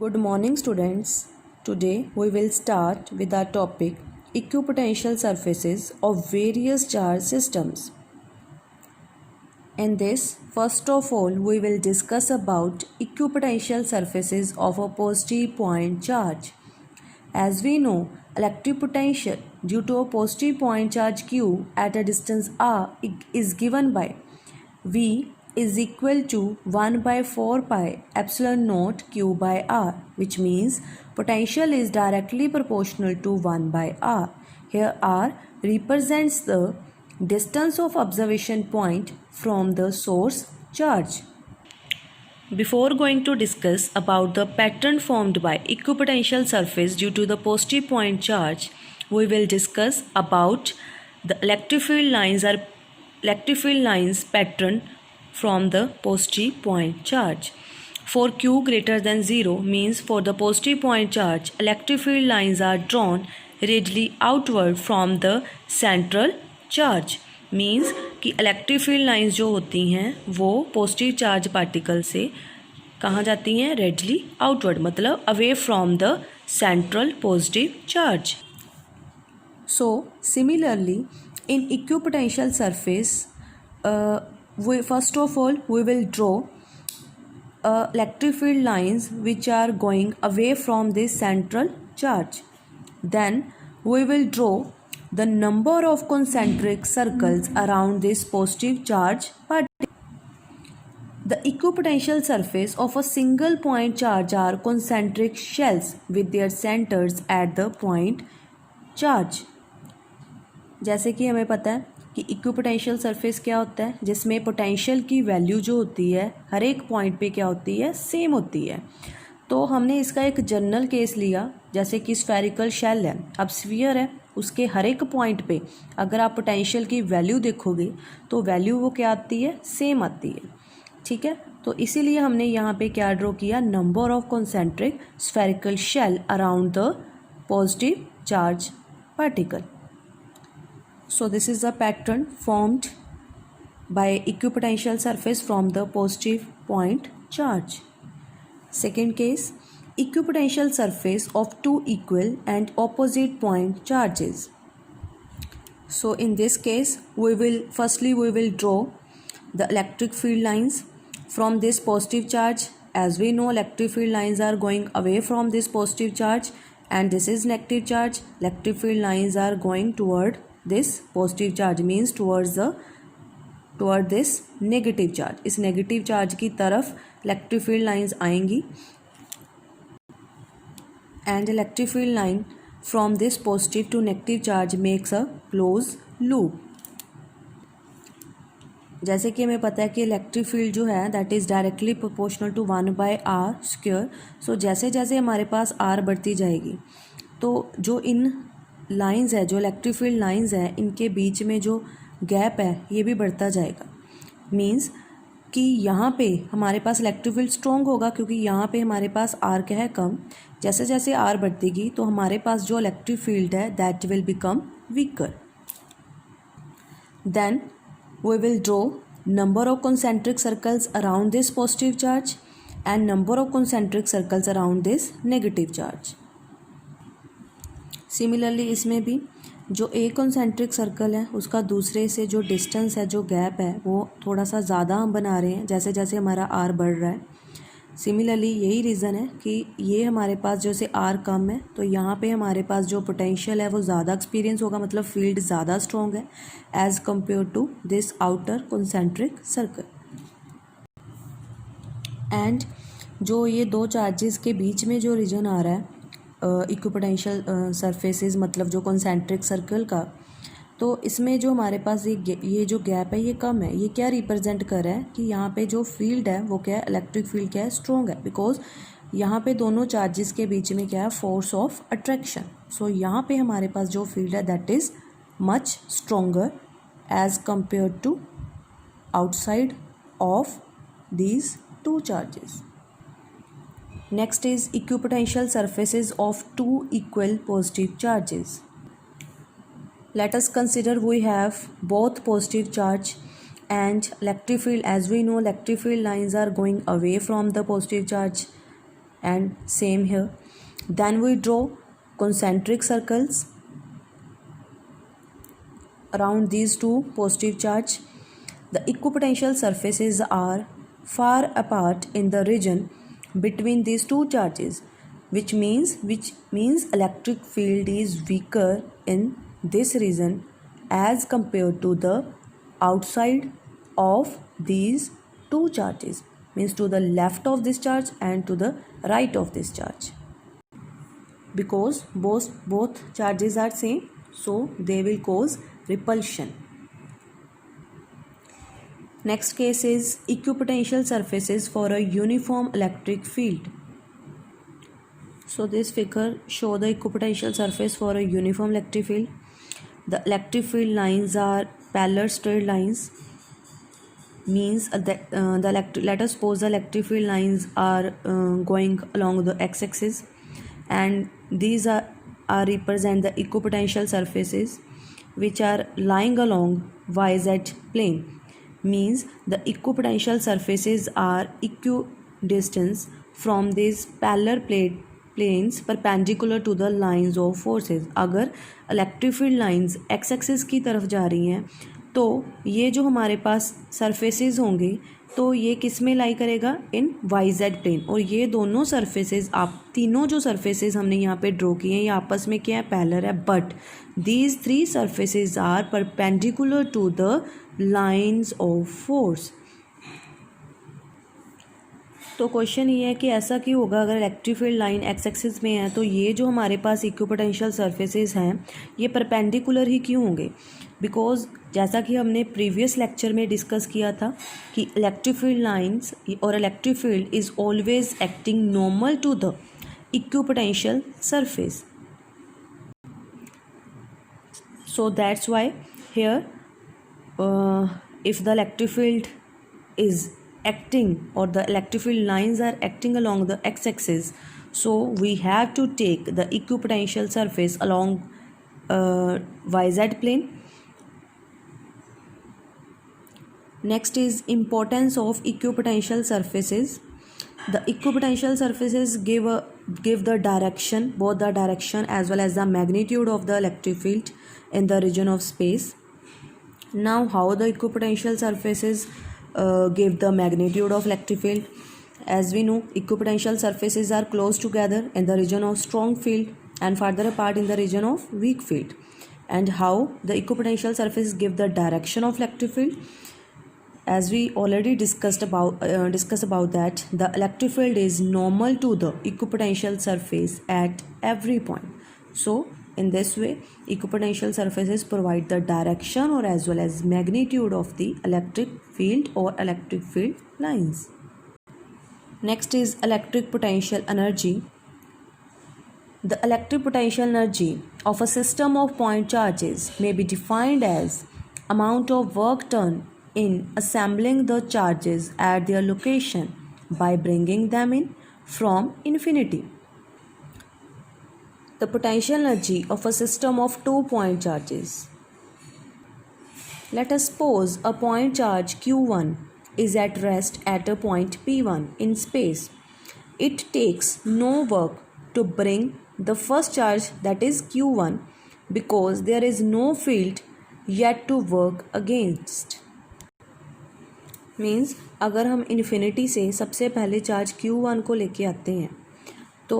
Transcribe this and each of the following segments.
Good morning, students. Today we will start with our topic equipotential surfaces of various charge systems. In this, first of all, we will discuss about equipotential surfaces of a positive point charge. As we know, electric potential due to a positive point charge Q at a distance r is given by V is equal to 1 by 4 pi epsilon naught Q by R, which means potential is directly proportional to 1 by R. Here R represents the distance of observation point from the source charge. Before going to discuss about the pattern formed by equipotential surface due to the positive point charge, we will discuss about the electric field lines pattern from the positive point charge. For Q greater than 0 means for the positive point charge, electric field lines are drawn radially outward from the central charge. Means कि electric field lines जो होती हैं वो positive charge particle से कहाँ जाती हैं, readily outward, मतलब away from the central positive charge. So similarly in equipotential surface first of all we will draw electric field lines which are going away from this central charge. Then we will draw the number of concentric circles around this positive charge particle. The equipotential surface of a single point charge are concentric shells with their centers at the point charge. जैसे कि हमें पता है कि equipotential surface क्या होता है, जिसमें पोटेंशियल की वैल्यू जो होती है हर एक पॉइंट पे क्या होती है, सेम होती है. तो हमने इसका एक जनरल केस लिया, जैसे कि स्फेरिकल शेल है. अब स्फीयर है, उसके हर एक पॉइंट पे अगर आप पोटेंशियल की वैल्यू देखोगे तो वैल्यू वो क्या आती है, सेम आती है. ठीक है, तो इसीलिए हमने यहाँ पे क्या ड्रॉ किया, number of concentric spherical shell around the positive charge particle. So this is the pattern formed by equipotential surface from the positive point charge. Second case, equipotential surface of two equal and opposite point charges. So in this case, we will draw the electric field lines from this positive charge. As we know, electric field lines are going away from this positive charge and this is negative charge. Electric field lines are going toward this positive charge, means toward this negative charge. इस negative charge की तरफ electric field lines आएंगी and electric field line from this positive to negative charge makes a closed loop. जैसे कि हमें पता है कि इलेक्ट्रिक फील्ड जो है that is directly proportional to 1 by R square. So जैसे जैसे हमारे पास आर बढ़ती जाएगी तो जो इन लाइंस है, जो इलेक्ट्रिक फील्ड लाइंस है, इनके बीच में जो गैप है ये भी बढ़ता जाएगा. मींस कि यहाँ पे हमारे पास इलेक्ट्रिक फील्ड स्ट्रॉन्ग होगा क्योंकि यहाँ पे हमारे पास आर क्या है, कम. जैसे जैसे आर बढ़तेगी तो हमारे पास जो इलेक्ट्रिक फील्ड है that will become weaker. Then we will draw number of concentric circles around this positive charge and number of concentric circles around this negative charge. Similarly इसमें भी जो एक कॉन्सेंट्रिक सर्कल है उसका दूसरे से जो डिस्टेंस है, जो गैप है, वो थोड़ा सा ज़्यादा हम बना रहे हैं जैसे जैसे हमारा आर बढ़ रहा है. सिमिलरली यही रीज़न है कि ये हमारे पास जैसे आर कम है तो यहाँ पे हमारे पास जो पोटेंशियल है वो ज़्यादा एक्सपीरियंस होगा, मतलब फील्ड ज़्यादा स्ट्रॉन्ग है as compare to this outer concentric circle. And जो ये दो चार्जेस के बीच में जो रीजन आ रहा है इक्विपोटेंशियल सरफेसेस, मतलब जो कॉन्सेंट्रिक सर्कल का, तो इसमें जो हमारे पास ये जो गैप है ये कम है. ये क्या रिप्रेजेंट कर रहा है कि यहाँ पे जो फील्ड है वो क्या है, इलेक्ट्रिक फील्ड क्या है, स्ट्रॉन्ग है. बिकॉज यहाँ पे दोनों चार्जेस के बीच में क्या है, फोर्स ऑफ अट्रैक्शन. सो यहाँ पे हमारे पास जो फील्ड है that is much stronger as compare to outside of these two charges. Next is equipotential surfaces of two equal positive charges. Let us consider we have both positive charge and electric field. As we know, electric field lines are going away from the positive charge and same here. Then we draw concentric circles around these two positive charge. The equipotential surfaces are far apart in the region between these two charges, which means electric field is weaker in this region as compared to the outside of these two charges, means to the left of this charge and to the right of this charge, because both charges are same, so they will cause repulsion. Next case is equipotential surfaces for a uniform electric field. So this figure show the equipotential surface for a uniform electric field. The electric field lines are parallel straight lines, means let us suppose the electric field lines are going along the x-axis, and these are represent the equipotential surfaces which are lying along yz plane, means the equipotential surfaces are equidistant from these parallel planes perpendicular to the lines of forces. अगर electric field lines x axis की तरफ जा रही हैं तो ये जो हमारे पास सरफेसेस होंगे तो ये किस में लाई करेगा, इन वाई जेड प्लेन, और ये दोनों सरफेसेस, आप तीनों जो सरफेसेस हमने यहाँ पे ड्रॉ किए हैं ये आपस में क्या है, पैरेलल है, but these three surfaces are perpendicular to the lines of force. तो क्वेश्चन ये है कि ऐसा क्यों होगा, अगर electric field line x axis में है तो ये जो हमारे पास इक्विपोटेंशियल सरफेसेस हैं ये परपेंडिकुलर ही क्यों होंगे, बिकॉज जैसा कि हमने प्रीवियस लेक्चर में डिस्कस किया था कि इलेक्ट्रिक फील्ड लाइंस और electric field is always acting normal to the equipotential surface. So that's why here if the electric field is acting or the electric field lines are acting along the x-axis, so we have to take the equipotential surface along yz plane. Next is importance of equipotential surfaces. The equipotential surfaces give the direction, both the direction as well as the magnitude of the electric field in the region of space. Now how the equipotential surfaces give the magnitude of electric field? As we know, equipotential surfaces are close together in the region of strong field and farther apart in the region of weak field. And how the equipotential surfaces give the direction of electric field? As we already discussed about that, the electric field is normal to the equipotential surface at every point. So in this way, equipotential surfaces provide the direction or as well as magnitude of the electric field or electric field lines. Next is electric potential energy. The electric potential energy of a system of point charges may be defined as amount of work done in assembling the charges at their location by bringing them in from infinity. The potential energy of a system of 2-point charges. Let us suppose a point charge Q1 is at rest at a point P1 in space. It takes no work to bring the first charge, that is Q1, because there is no field yet to work against. Means अगर हम infinity से सबसे पहले charge Q1 को लेके आते हैं तो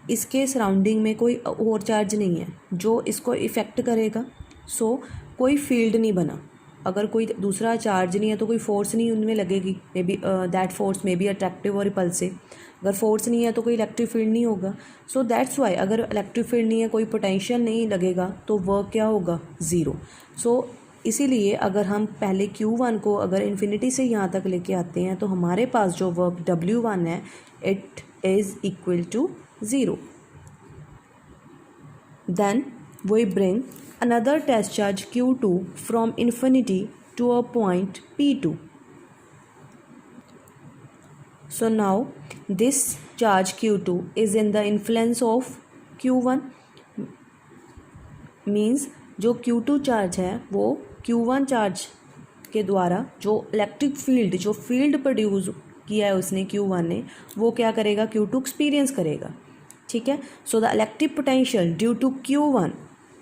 इसके सराउंडिंग में कोई और चार्ज नहीं है जो इसको इफ़ेक्ट करेगा. सो कोई फील्ड नहीं बना. अगर कोई दूसरा चार्ज नहीं है तो कोई फोर्स नहीं उनमें लगेगी. May be that force may be attractive और रिपल्सिव. अगर फोर्स नहीं है तो कोई इलेक्ट्रिक फील्ड नहीं होगा. सो दैट्स वाई अगर इलेक्ट्रिक फील्ड नहीं है, कोई पोटेंशियल नहीं लगेगा, तो वर्क क्या होगा, ज़ीरो. सो इसीलिए अगर हम पहले Q1 को अगर इन्फिनिटी से यहाँ तक लेके आते हैं तो हमारे पास जो वर्क W1 है it is equal to zero. Then we bring another test charge Q2 from infinity to a point P2. So now this charge Q2 is in the influence of Q1, means जो Q2 charge है वो Q1 charge के द्वारा जो electric field produce किया है उसने Q1 ने, वो क्या करेगा, Q2 एक्सपीरियंस करेगा, ठीक है। So the electric potential due to Q1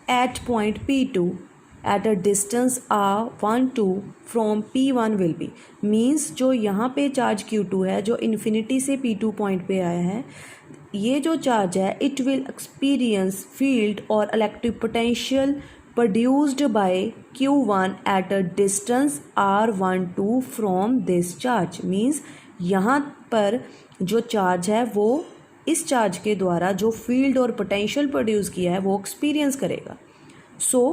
at point P2 at a distance R1 2 from P1 will be, means जो यहाँ पे चार्ज Q2 है जो इन्फिनिटी से P2 पॉइंट पे आया है, ये जो चार्ज है इट विल एक्सपीरियंस फील्ड और electric potential produced by Q1 at a distance R12 from this charge, means यहाँ पर जो चार्ज है वो इस चार्ज के द्वारा जो फील्ड और पोटेंशियल प्रोड्यूस किया है वो एक्सपीरियंस करेगा। सो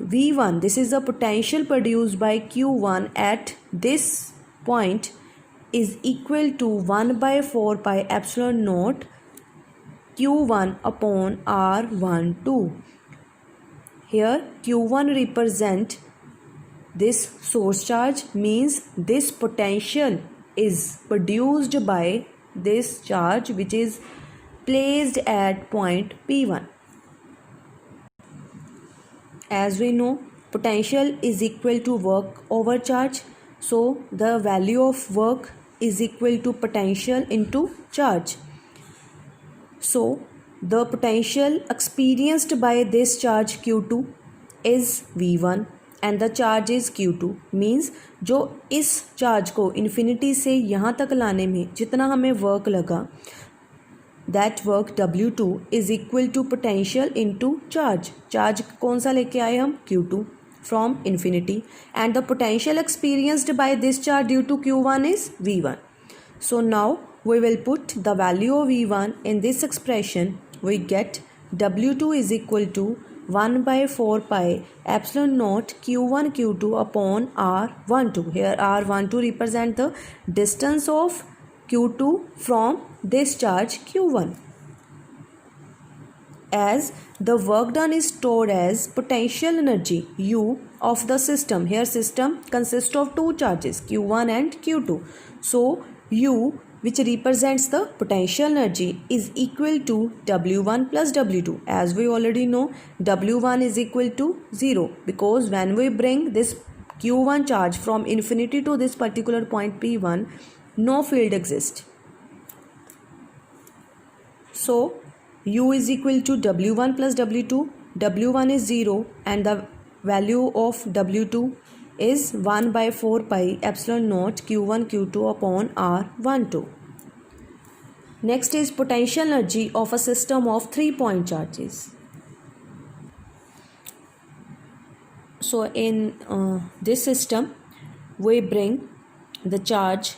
V1, this is the potential produced by Q1 at this point, is equal to 1 by 4 pi epsilon naught Q1 upon R12. Here Q1 represent this source charge, means this potential is produced by this charge which is placed at point P1. As we know, potential is equal to work over charge, so the value of work is equal to potential into charge. So the potential experienced by this charge Q2 is V1 and the charge is Q2, means जो इस charge को infinity से यहाँ तक लाने में जितना हमें वर्क लगा, that work W2 is equal to potential into charge. Charge कौन सा लेके आए हम, Q2 from infinity, and the potential experienced by this charge due to Q1 is V1. So now we will put the value of V1 in this expression. We get W2 is equal to 1 by 4 pi epsilon naught Q1 Q2 upon R12. Here R12 represent the distance of Q2 from this charge Q1. As the work done is stored as potential energy U of the system. Here system consists of two charges Q1 and Q2. So U, which represents the potential energy, is equal to W1 plus W2. As we already know, W1 is equal to 0, because when we bring this Q1 charge from infinity to this particular point P1, no field exists. So U is equal to W1 plus W2. W1 is 0 and the value of W2 is 1 by 4 pi epsilon naught Q1 Q2 upon R12. Next is potential energy of a system of 3-point charges. So in this system, we bring the charge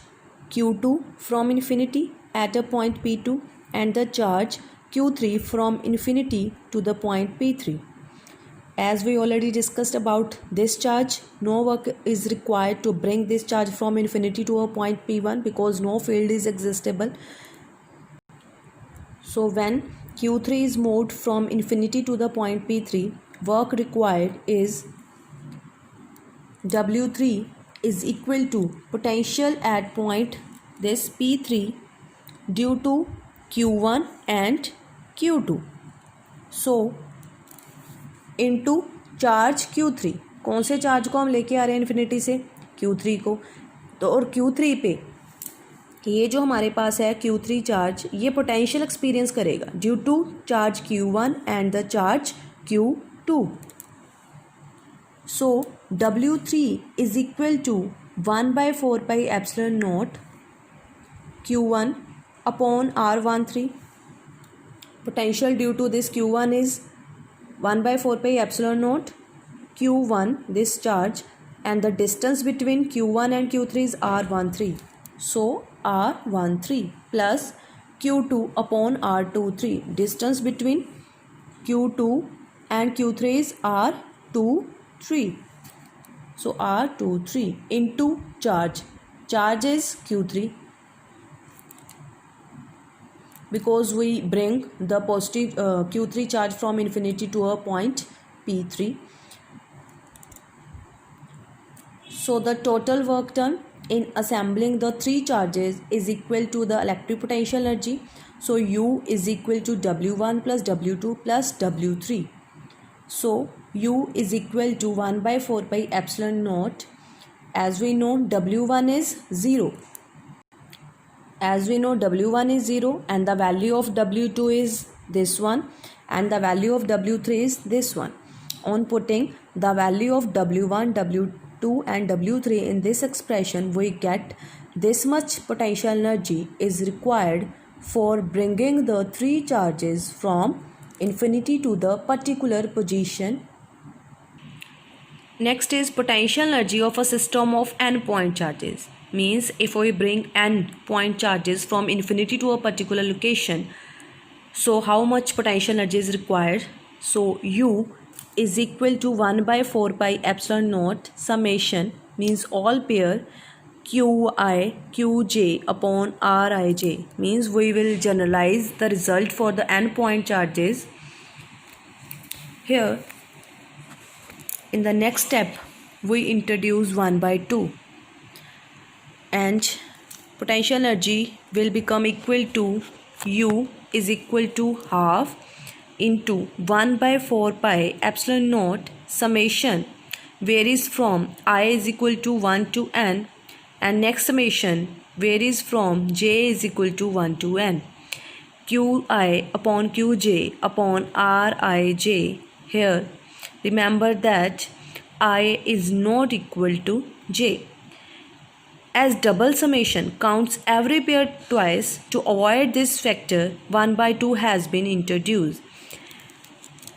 Q2 from infinity at a point P2 and the charge Q3 from infinity to the point P3. As we already discussed about this charge, no work is required to bring this charge from infinity to a point P1 because no field is existable. So when Q3 is moved from infinity to the point P3, work required is W3 is equal to potential at point this P3 due to Q1 and Q2. So into charge Q3, कौन से charge को हम लेके आ रहे हैं infinity से, Q3 को, तो और Q3 पे ये जो हमारे पास है Q3 चार्ज, ये पोटेंशियल एक्सपीरियंस करेगा due to charge Q1 and the charge Q2. So W3 is equal to 1 by 4 pi epsilon naught Q1 upon R13. Potential due to this Q1 is 1 by 4 pi epsilon naught Q1, this charge, and the distance between Q1 and Q3 is R13. So R13 plus Q2 upon R23. Distance between Q2 and Q3 is R23. So R23 into charge. Charge is Q3, because we bring the positive Q3 charge from infinity to a point P3. So the total work done in assembling the three charges is equal to the electric potential energy. So U is equal to W1 plus W2 plus W3. So U is equal to 1 by 4 pi epsilon naught. As we know, W1 is 0 As we know, W1 is 0 and the value of W2 is this one and the value of W3 is this one. On putting the value of W1, W2 and W3 in this expression, we get this much potential energy is required for bringing the three charges from infinity to the particular position. Next is potential energy of a system of n point charges. Means if we bring n point charges from infinity to a particular location, so how much potential energy is required? So U is equal to 1 by 4 pi epsilon naught summation, means all pair Qi Qj upon Rij, means we will generalize the result for the n point charges. Here in the next step we introduce 1 by 2 and potential energy will become equal to U is equal to half into 1 by 4 pi epsilon naught summation varies from I is equal to 1 to n, and next summation varies from j is equal to 1 to n. Qi upon Qj upon Rij. Here remember that I is not equal to j. As double summation counts every pair twice, to avoid this factor 1 by 2 has been introduced.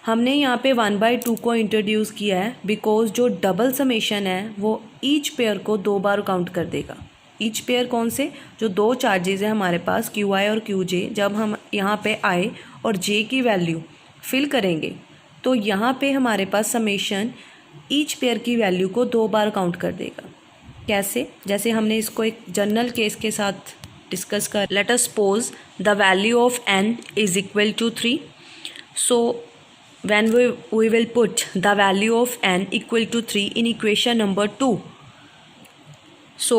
हमने यहाँ पे 1 by 2 को introduce किया है because जो double summation है वो each pair को 2 बार काउंट कर देगा. ईच पेयर कौन से? जो दो चार्जेस हैं हमारे पास Qi और Qj. जब हम यहाँ पे I और J की वैल्यू फिल करेंगे तो यहाँ पे हमारे पास समेशन ईच पेयर की वैल्यू को 2 बार काउंट कर देगा. कैसे? जैसे हमने इसको एक जनरल केस के साथ डिस्कस कर. Let us suppose the value of n is equal to 3. So when we will put the value of n equal to 3 in equation number 2. So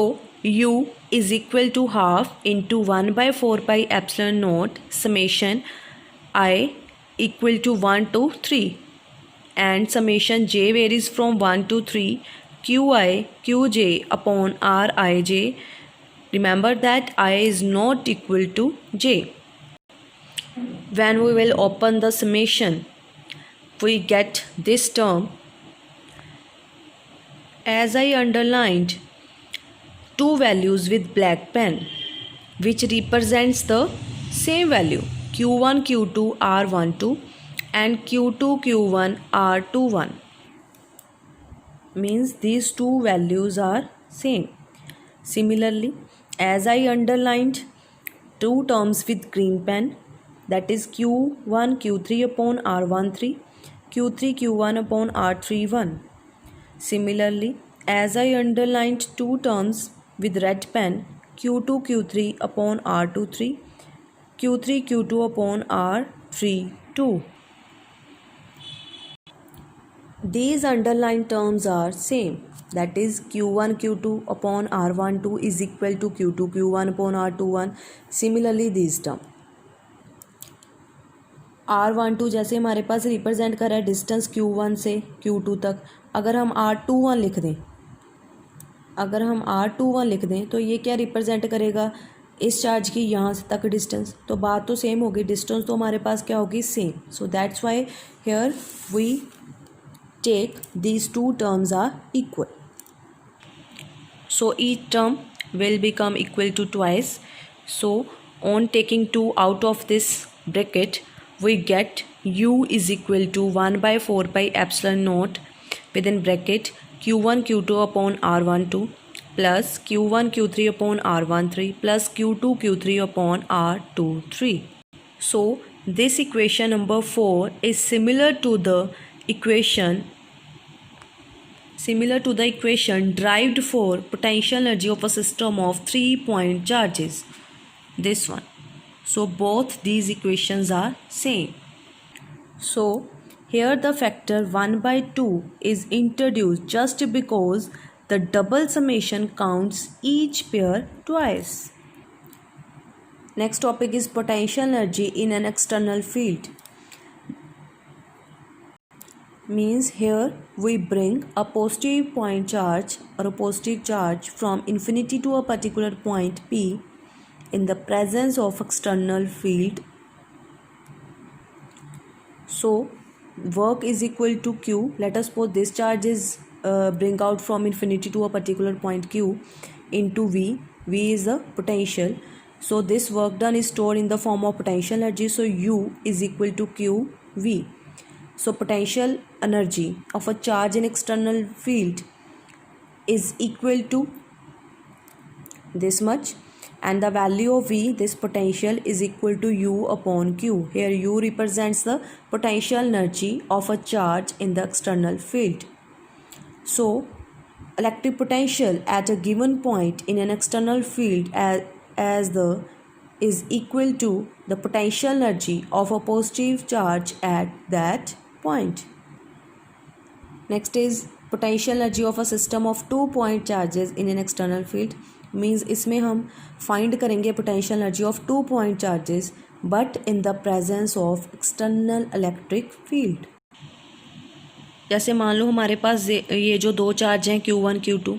U is equal to half into 1 by 4 pi epsilon naught summation I equal to 1 to 3, and summation j varies from 1 to 3 Qi Qj upon Rij. Remember that I is not equal to j. When we will open the summation, we get this term. As I underlined two values with black pen which represents the same value, Q1 Q2 R12 and Q2 Q1 R21, means these two values are same. Similarly, as I underlined two terms with green pen, that is Q1 Q3 upon R13, Q3 Q1 upon R31. Similarly, as I underlined two terms with red pen, Q2 Q3 upon R23, Q3 Q2 upon R32. These underlined terms are same, that is Q1 Q2 upon R12 is equal to Q2 Q1 upon R21. Similarly, these terms R12 जैसे हमारे पास represent कर रहा है distance Q1 से Q2 तक. अगर हम R21 लिख दें तो ये क्या रिप्रेजेंट करेगा? इस चार्ज की यहाँ से तक डिस्टेंस. तो बात तो सेम होगी, डिस्टेंस तो हमारे पास क्या होगी? Same. So that's why here we take these two terms are equal. So each term will become equal to twice. So on taking 2 out of this bracket, we get U is equal to 1 by 4 pi epsilon naught within bracket Q1 Q2 upon R12 plus Q1 Q3 upon R13 plus Q2 Q3 upon R23. So this equation number 4 is similar to the equation derived for potential energy of a system of 3-point charges. This one. So both these equations are same. So here the factor 1 by 2 is introduced just because the double summation counts each pair twice. Next topic is potential energy in an external field. Means here we bring a positive point charge or a positive charge from infinity to a particular point P in the presence of external field. So work is equal to Q. Let us suppose this charge is bring out from infinity to a particular point Q into V. V is the potential. So this work done is stored in the form of potential energy. So U is equal to Q V. So potential energy of a charge in external field is equal to this much, and the value of V, this potential, is equal to U upon Q. Here U represents the potential energy of a charge in the external field. So electric potential at a given point in an external field is equal to the potential energy of a positive charge at that point. Next is potential energy of a system of 2 point charges in an external field. Means इसमें हम find करेंगे potential energy of 2 point charges but in the presence of external electric field. जैसे मान लो हमारे पास ये जो दो charge हैं Q1 Q2,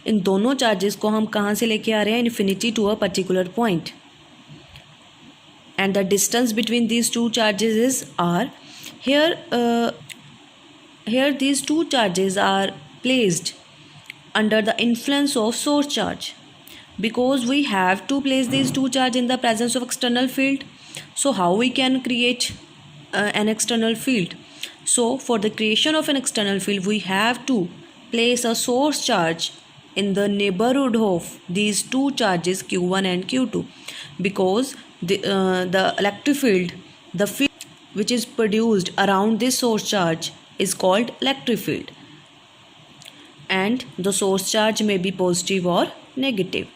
इन दोनों चार्जेस को हम कहाँ से लेके आ रहे हैं, infinity to a particular point, and the distance between these two charges is R. Here these two charges are placed under the influence of source charge. Because we have to place these two charges in the presence of external field, so how we can create an external field? So for the creation of an external field, we have to place a source charge in the neighborhood of these two charges Q1 and Q2, because the electric field, the field which is produced around this source charge is called electric field, and the source charge may be positive or negative.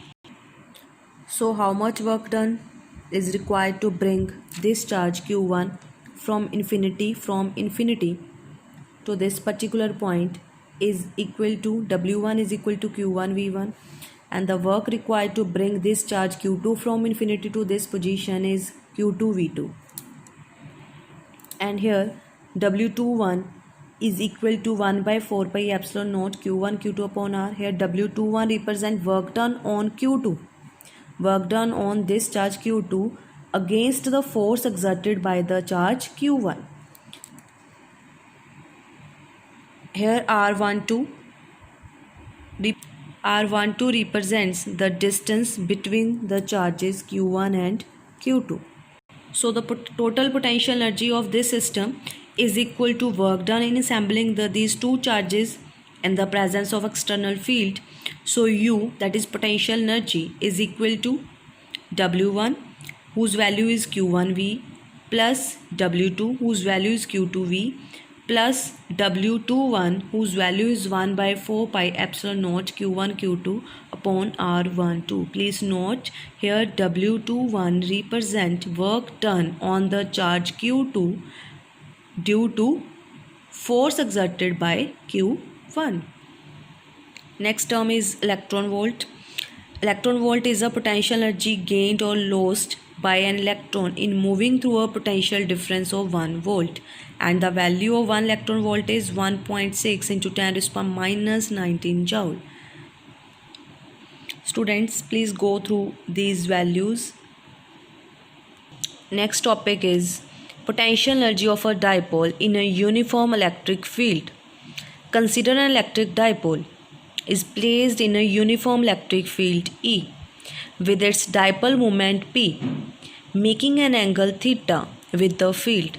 So how much work done is required to bring this charge Q1 from infinity to this particular point is equal to W1 is equal to Q1 V1, and the work required to bring this charge Q2 from infinity to this position is Q2 V2. And here W21 is equal to 1 by 4 pi epsilon naught Q1 Q2 upon R. Here W21 represent work done on Q2, work done on this charge Q2 against the force exerted by the charge Q1. Here R12 represents the distance between the charges Q1 and Q2. So the total potential energy of this system is equal to work done in assembling these two charges in the presence of external field. So U, that is potential energy, is equal to W1, whose value is Q1V, plus W2, whose value is Q2V, plus W21, whose value is 1 by 4 pi epsilon naught Q1 Q2 upon R12. Please note here W21 represent work done on the charge Q2 due to force exerted by Q1. Next term is electron volt. Electron volt is a potential energy gained or lost by an electron in moving through a potential difference of 1 volt, and the value of 1 electron volt is 1.6 into 10 raised to the minus 19 joule. Students, please go through these values. Next topic is potential energy of a dipole in a uniform electric field. Consider an electric dipole is placed in a uniform electric field E with its dipole moment P, making an angle theta with the field.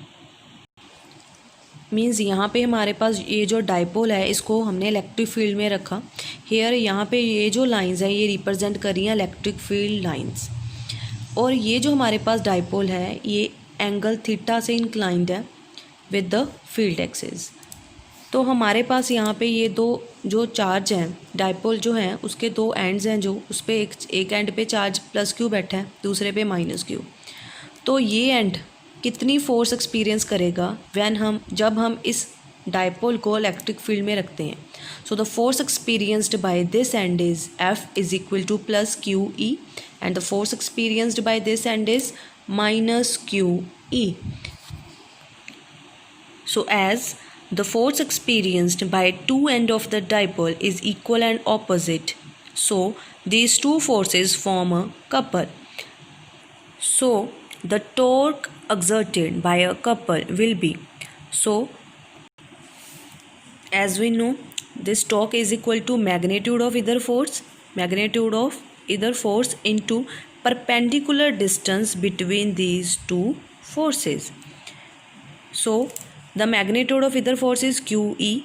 Means यहाँ पे हमारे पास ये जो dipole है इसको हमने electric field में रखा. हेयर यहाँ पे ये जो लाइंस है ये रिप्रेजेंट कर रही हैं इलेक्ट्रिक फील्ड लाइंस, और ये जो हमारे पास डाइपोल है ये एंगल थीटा से इंक्लाइंड है विद द फील्ड एक्सिस. तो हमारे पास यहाँ पे ये दो जो चार्ज हैं डाइपोल जो हैं उसके दो एंड्स हैं, जो उस पर एक एंड पे चार्ज प्लस क्यू बैठा है, दूसरे पे माइनस क्यू. तो ये एंड कितनी फोर्स एक्सपीरियंस करेगा जब हम इस डाइपोल को इलेक्ट्रिक फील्ड में रखते हैं. So the force experienced by this and is F is equal two plus Q E, and the force experienced by this and is minus QE. So as the force experienced by two ends of the dipole is equal and opposite, so these two forces form a couple. So the torque exerted by a couple will be, so as we know, this torque is equal to magnitude of either force into perpendicular distance between these two forces. So the magnitude of either force is QE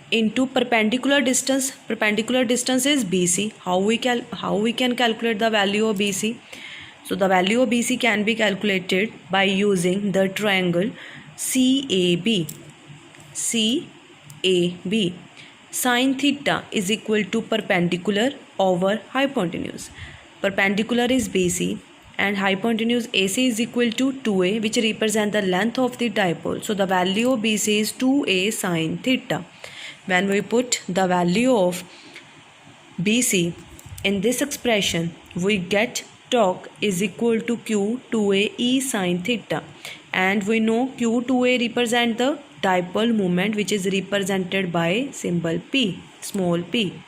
into perpendicular distance. Perpendicular distance is BC. How we can calculate the value of BC? So the value of BC can be calculated by using the triangle CAB. Sin theta is equal to perpendicular over hypotenuse. Perpendicular is BC and hypotenuse AC is equal to 2A, which represent the length of the dipole. So the value of BC is 2A sin theta. When we put the value of BC in this expression, we get torque is equal to Q2A E sin theta, and we know Q2A represent the dipole moment, which is represented by symbol P, small p.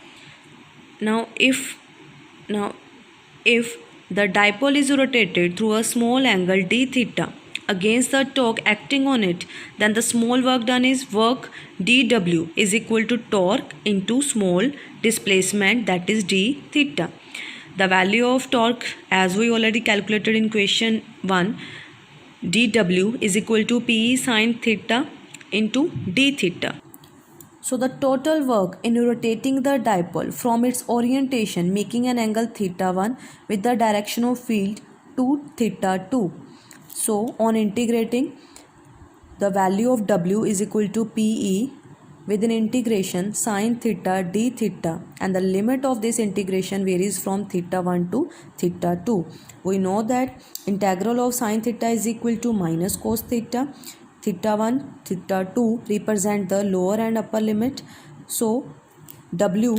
Now if the dipole is rotated through a small angle d theta against the torque acting on it, then the small work done is work dW is equal to torque into small displacement, that is d theta. The value of torque, as we already calculated in question 1, dW is equal to P sin theta into d theta. So the total work in rotating the dipole from its orientation, making an angle theta 1 with the direction of field to theta 2. So on integrating, the value of W is equal to PE with an integration sin theta d theta, and the limit of this integration varies from theta 1 to theta 2. We know that integral of sin theta is equal to minus cos theta. Theta 1, theta 2 represent the lower and upper limit. So W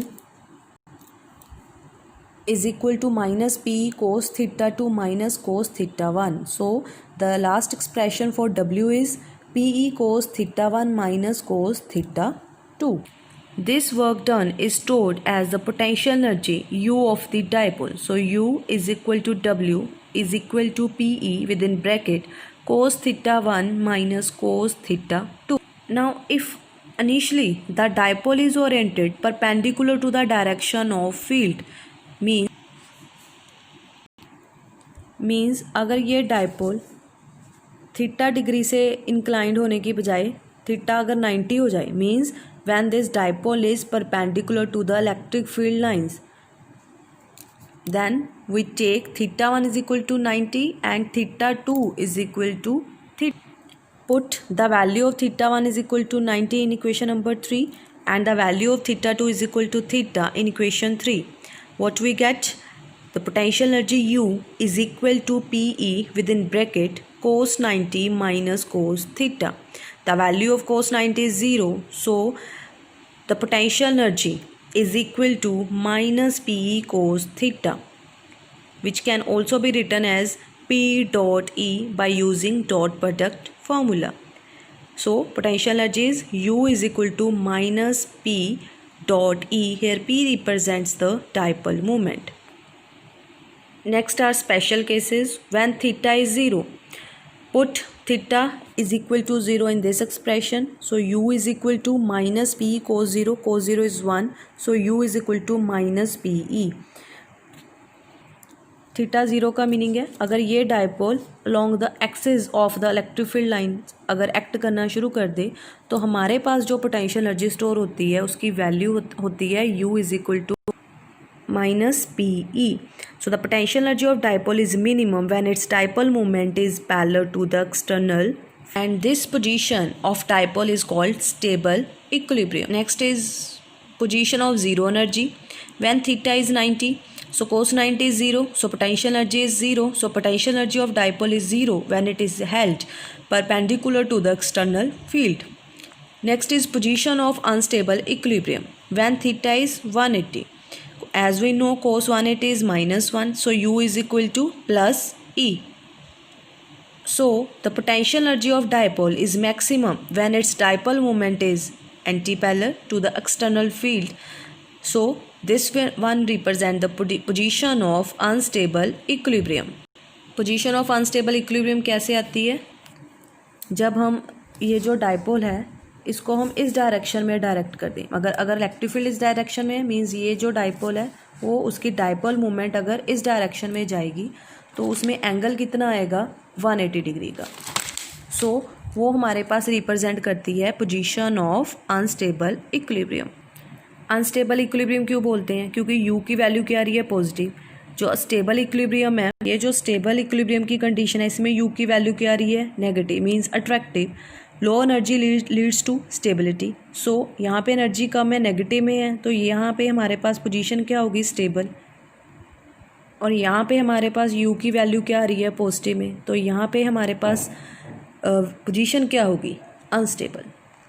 is equal to minus P cos theta 2 minus cos theta 1. So the last expression for W is Pe cos theta 1 minus cos theta 2. This work done is stored as the potential energy U of the dipole. So U is equal to W is equal to Pe within bracket cos theta 1 minus cos theta 2. Now if initially the dipole is oriented perpendicular to the direction of field, means अगर ये dipole theta degree से inclined होने की बजाय theta अगर 90 हो जाए, means when this dipole is perpendicular to the electric field lines, then we take theta 1 is equal to 90 and theta 2 is equal to theta. Put the value of theta 1 is equal to 90 in equation number 3 and the value of theta 2 is equal to theta in equation 3. What we get? The potential energy U is equal to PE within bracket cos 90 minus cos theta. The value of cos 90 is 0, so the potential energy is equal to minus PE cos theta, which can also be written as P dot E by using dot product formula. So potential energy is U is equal to minus P dot E. Here P represents the dipole moment. Next are special cases when theta is 0. Put theta is equal to 0 in this expression. So U is equal to minus P cos 0. Cos 0 is 1. So U is equal to minus PE. Theta 0 का meaning है अगर ये dipole along the axis of the electric field line अगर act करना शुरू कर दे तो हमारे पास जो पोटेंशियल एनर्जी स्टोर होती है उसकी वैल्यू होती है U is equal to minus PE. So the potential energy of dipole is minimum when its dipole moment is parallel to the external, and this position of dipole is called stable equilibrium. Next is position of zero energy when theta is 90. So cos 90 is 0, so potential energy is 0. So potential energy of dipole is 0 when it is held perpendicular to the external field. Next is position of unstable equilibrium when theta is 180. As we know, cos 180 is minus 1, so U is equal to plus E. So the potential energy of dipole is maximum when its dipole moment is antiparallel to the external field. So this one represents the position of unstable equilibrium. Position of unstable equilibrium कैसे आती है? जब हम ये जो dipole है इसको हम इस डायरेक्शन में डायरेक्ट कर दें, अगर इलेक्ट्रिक फील्ड इस डायरेक्शन में मींस ये जो डाइपोल है वो उसकी डाइपोल मूवमेंट अगर इस डायरेक्शन में जाएगी तो उसमें एंगल कितना आएगा? 180 डिग्री का। सो वो हमारे पास रिप्रेजेंट करती है position of unstable equilibrium. Unstable equilibrium क्यों बोलते हैं? क्योंकि यू की वैल्यू क्या आ रही है? पॉजिटिव। जो स्टेबल इक्विलिब्रियम है, ये जो स्टेबल इक्विलिब्रियम की कंडीशन है इसमें यू की वैल्यू क्या आ रही है? Negative, means attractive. Low energy leads to stability. So यहाँ पे एनर्जी कम है, नेगेटिव में है, तो यहाँ पे हमारे पास पोजीशन क्या होगी? स्टेबल। और यहाँ पे हमारे पास यू की वैल्यू क्या आ रही है? पॉजिटिव में, तो यहाँ पे हमारे पास पोजीशन क्या होगी? अनस्टेबल।